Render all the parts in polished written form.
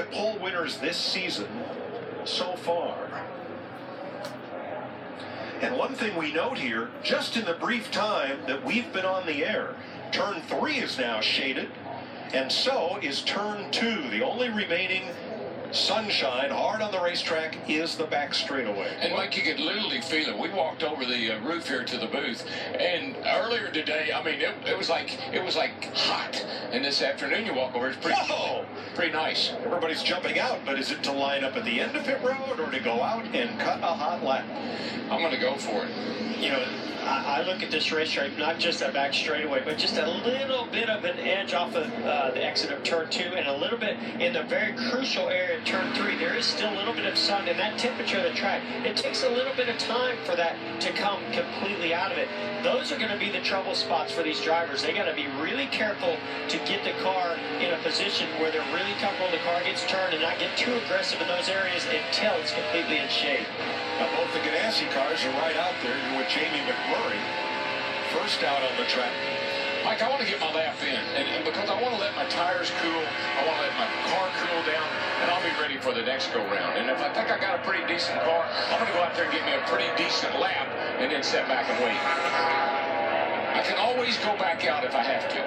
5 pole winners this season so far. And one thing we note here, just in the brief time that we've been on the air, turn 3 is now shaded, and so is turn 2. The only remaining sunshine hard on the racetrack is the back straightaway. And Mike, you could literally feel it. We walked over the roof here to the booth, and earlier today, I mean, it was like hot. And this afternoon, you walk over, it's pretty nice. Everybody's jumping out, but is it to line up at the end of pit road or to go out and cut a hot lap? I'm going to go for it. You know, I look at this racetrack, not just a back straightaway, but just a little bit of an edge off of the exit of turn 2 and a little bit in the very crucial area of turn 3. There is still a little bit of sun, and that temperature of the track, it takes a little bit of time for that to come completely out of it. Those are going to be the trouble spots for these drivers. They got to be really careful to get the car in a position where they're really comfortable the car gets turned and not get too aggressive in those areas until it's completely in shade. Now both the Ganassi cars are right out there. You're with Jamie McMurray, first out on the track. Mike, I want to get my lap in, and because I want to let my tires cool, I want to let my car cool down, and I'll be ready for the next go-round. And if I think I got a pretty decent car, I'm going to go out there and get me a pretty decent lap, and then sit back and wait. I can always go back out if I have to.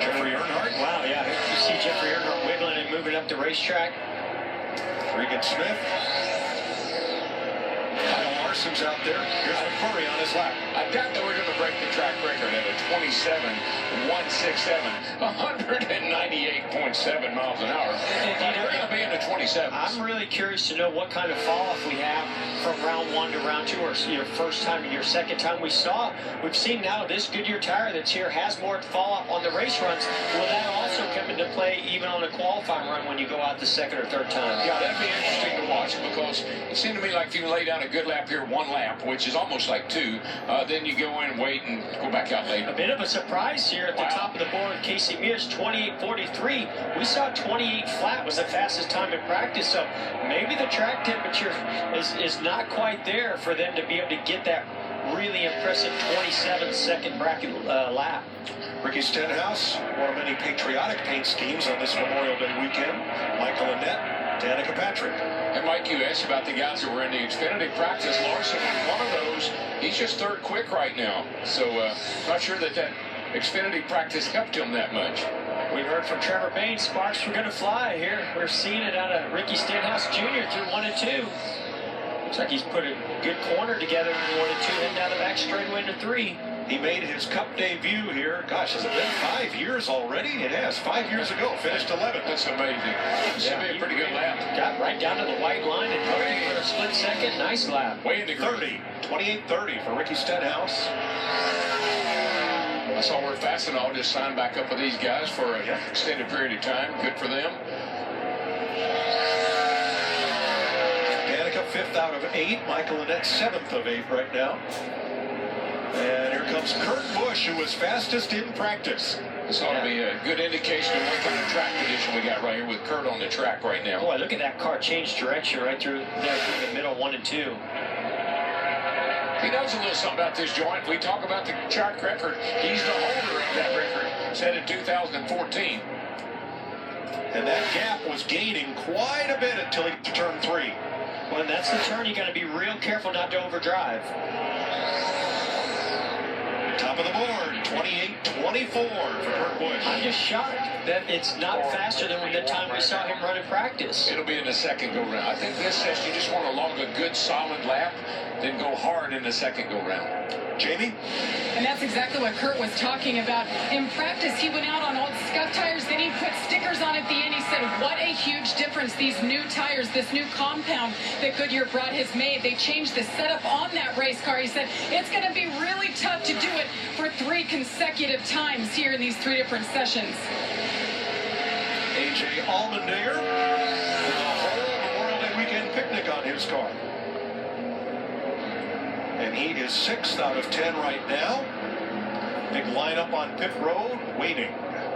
Jeffrey Earnhardt. Wow, yeah. You see Jeffrey Earnhardt wiggling and moving up the racetrack. Regan Smith. Kyle Larson's out there. Here's McMurray on his lap. I doubt that we're going to break the track record at a 27.167, 198.7 miles an hour. We're going to be in the 27s. I'm really curious to know what kind of fall-off we have from round 1 to round 2, or your first time to your second time. We've seen now this Goodyear tire that's here has more fall-off on the race runs. Will that also come into play even on a qualifying run when you go out the second or third time? Yeah, that'd be interesting to watch, because it seemed to me like if you lay down a good lap here, 1 lap, which is almost like 2, then you go in, wait, and go back out later. A bit of a surprise here at the top of the board. Casey Mears, 28.43. We saw 28 flat was the fastest time in practice, so maybe the track temperature is not quite there for them to be able to get that really impressive 27-second bracket lap. Ricky Stenhouse, one of many patriotic paint schemes on this Memorial Day weekend. Michael Annett, Danica Patrick. And Mike, you asked about the guys that were in the Xfinity practice. Larson, one of those, he's just third quick right now. So not sure that Xfinity practice helped him that much. We heard from Trevor Bayne, sparks were going to fly here. We're seeing it out of Ricky Stenhouse Jr. through 1 and 2. Looks like he's put a good corner together in 1 and 2, heading down the back straightaway into 3. He made his Cup debut here. Gosh, has it been 5 years already? It has. 5 years ago, finished 11th. That's amazing. This should be a pretty good lap. Got right down to the white line and put it for a split second. Nice lap. Way into 28.30 for Ricky Stenhouse. I saw where Fastenal just signed back up with these guys for an extended period of time. Good for them. Danica 5th out of 8. Michael Annett 7th of 8 right now. And here comes Kurt Busch, who was fastest in practice. This ought to be a good indication of what kind of track condition we got right here with Kurt on the track right now. Boy, look at that car change direction right through there through the middle, 1 and 2. He knows a little something about this joint. We talk about the track record. He's the holder of that record, set in 2014. And that gap was gaining quite a bit until he turned 3. Well, that's the turn. You got to be real careful not to overdrive. Top of the board, 28.24 for Kurt Busch. I'm just shocked that it's not faster than the time we saw him run in practice. It'll be in the second go-round. I think this says you just want to log a good solid lap, then go hard in the second go-round. Jamie? And that's exactly what Kurt was talking about. In practice, he went out on old scuff tires, then he put stickers on at the end. He said, what a huge difference these new tires, this new compound that Goodyear brought has made. They changed the setup on that race car. He said, it's going to be really tough to do it for 3 consecutive times here in these 3 different sessions. A.J. Allmendinger with a whole Memorial Day weekend picnic on his car. And he is 6th out of 10 right now. Big lineup on pit road, waiting.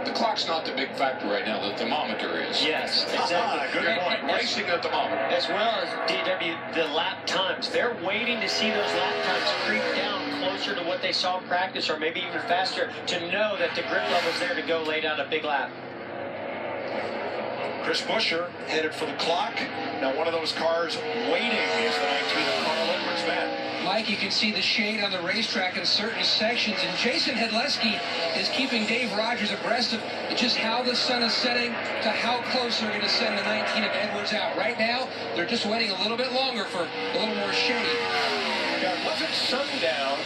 The clock's not the big factor right now. The thermometer is. Yes, exactly. Good point. Racing the thermometer. As well as DW, the lap times. They're waiting to see those lap times creep down closer to what they saw in practice, or maybe even faster, to know that the grip level's there to go lay down a big lap. Chris Buescher headed for the clock. Now one of those cars waiting is the 19 of Carl Edwards. Matt. Mike, you can see the shade on the racetrack in certain sections, and Jason Hedleski is keeping Dave Rogers abreast of just how the sun is setting to how close they're going to send the 19 of Edwards out. Right now, they're just waiting a little bit longer for a little more shade. Yeah, it wasn't sundown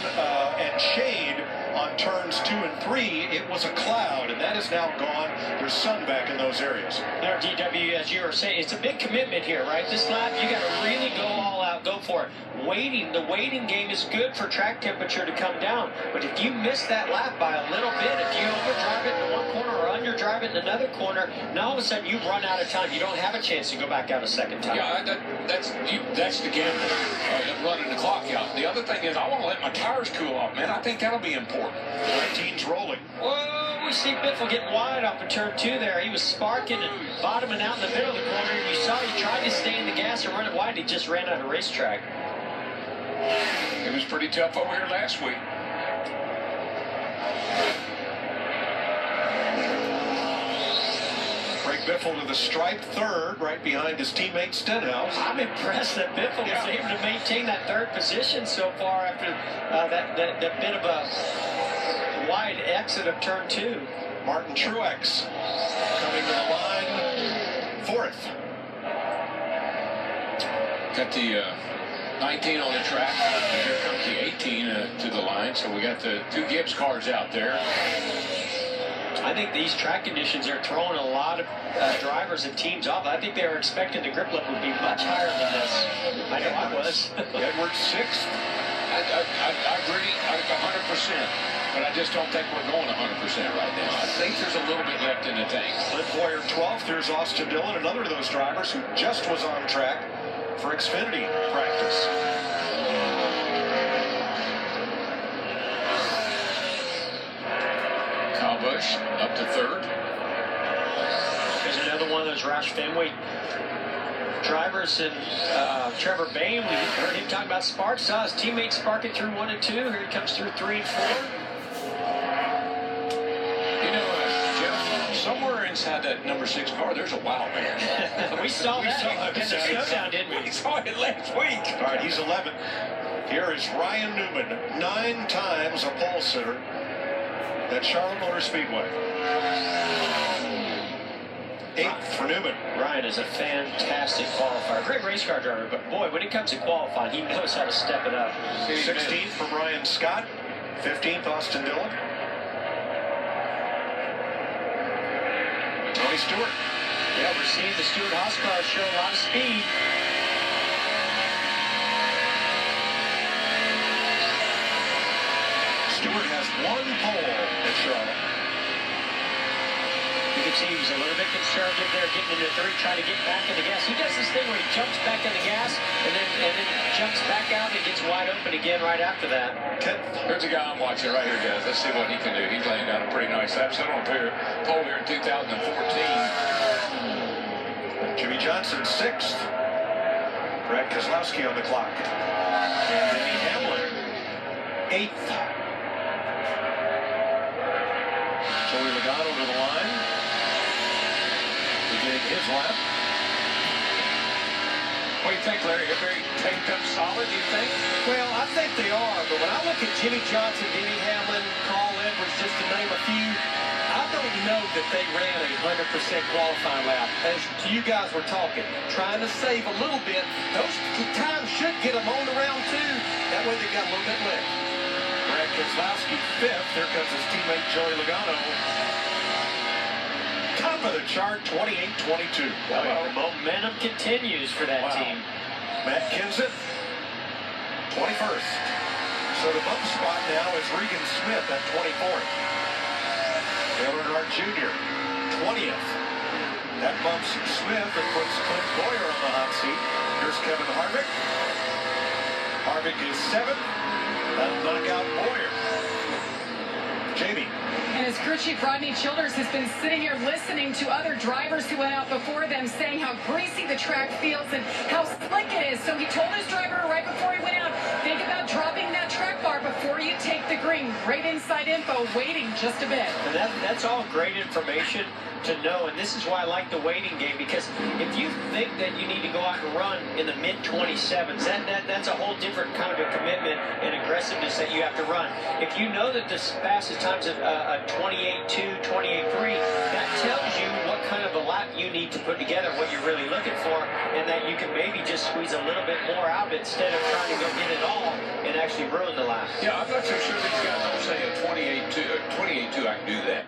and shade on turns 2 and 3. It was a cloud, and that is now gone. There's sun back in those areas. You know, DW, as you were saying, it's a big commitment here, right? This lap, you got to really go all out, go for it. The waiting game is good for track temperature to come down. But if you miss that lap by a little bit, if you overdrive it in one corner or underdrive it in another corner, now all of a sudden you run out of time. You don't have a chance to go back out a second time. Yeah, that's the gamble, running the clock out. The other thing is I want to let my tires cool off, man. I think that'll be important. 19's rolling. Whoa, we see Biffle getting wide off of turn 2 there. He was sparking and bottoming out in the middle of the corner. You saw he tried to stay in the gas and run it wide. He just ran out of racetrack. It was pretty tough over here last week. Greg Biffle to the stripe, third, right behind his teammate Stenhouse. I'm impressed that Biffle was able to maintain that third position so far after that bit of a wide exit of turn 2. Martin Truex coming to the line, fourth. Got the 19 on the track. And here comes the 18 to the line. So we got the 2 Gibbs cars out there. I think these track conditions are throwing a lot of drivers and teams off. I think they were expecting the grip level would be much higher than this. I know I was. Edwards sixth. I agree 100%. But I just don't think we're going 100% right now. I think there's a little bit left in the tank. Clint Boyer 12th. There's Austin Dillon, another of those drivers who just was on track for Xfinity practice. Kyle Busch up to third. There's another one of those Roush Fenway drivers, and Trevor Bayne, we heard him talk about spark. Saw his teammates spark it through 1 and 2. Here he comes through 3 and 4. Jeff, somewhere inside that number 6 car, there's a wow man. we saw that in the showdown, didn't we? We saw it last week. All right, he's 11th. Here is Ryan Newman, 9 times a pole sitter at Charlotte Motor Speedway. 8th for Newman. Ryan is a fantastic qualifier. Great race car driver, but boy, when it comes to qualifying, he knows how to step it up. 16th for Brian Scott. 15th, Austin Dillon. Tony Stewart. Yeah, we're seeing the Stewart Haas car show a lot of speed. Stewart has 1 pole at Charlotte. You can see he was a little bit conservative there, getting into 3, trying to get back in the gas. He does this thing where he jumps back in the gas and then jumps back out and gets wide open again right after that. Here's a guy I'm watching right here, guys. Let's see what he can do. He's laying down a pretty nice lap. Set on a pole here in 2014. Jimmy Johnson 6th. Brad Keselowski on the clock. And Denny Hamlin 8th. Joey Logano to the line. Beginning his lap. What do you think, Larry? Are they taped up solid, do you think? Well, I think they are, but when I look at Jimmy Johnson, Denny Hamlin, Carl Edwards, just to name a few, I don't know that they ran a 100% qualifying lap. As you guys were talking, trying to save a little bit, those times should get them on to round 2. That way they got a little bit left. Brad Keselowski 5th. Here comes his teammate Joey Logano. Top of the chart, 28-22. Well, the momentum continues for that team. Matt Kenseth, 21st. So the bump spot now is Regan Smith at 24th. Dale Earnhardt Jr., 20th. That bumps Smith and puts Clint Boyer on the hot seat. Here's Kevin Harvick. Harvick is 7th. That'll knock out Boyer. Jamie. And as crew chief Rodney Childers has been sitting here listening to other drivers who went out before them saying how greasy the track feels and how slick it is. So he told his driver right before he went out, think about dropping that track bar before you take the green. Great inside info, waiting just a bit. And that's all great information to know, and this is why I like the waiting game, because if you think that you need to go out and run in the mid-27s, that's a whole different kind of a commitment and aggressiveness that you have to run. If you know that the fastest time's a 28.2, 28.3, that tells you what kind of a lap you need to put together, what you're really looking for, and that you can maybe just squeeze a little bit more out of it instead of trying to go get it all and actually ruin the lap. Yeah, I'm not so sure these guys don't say a 28.2, I can do that.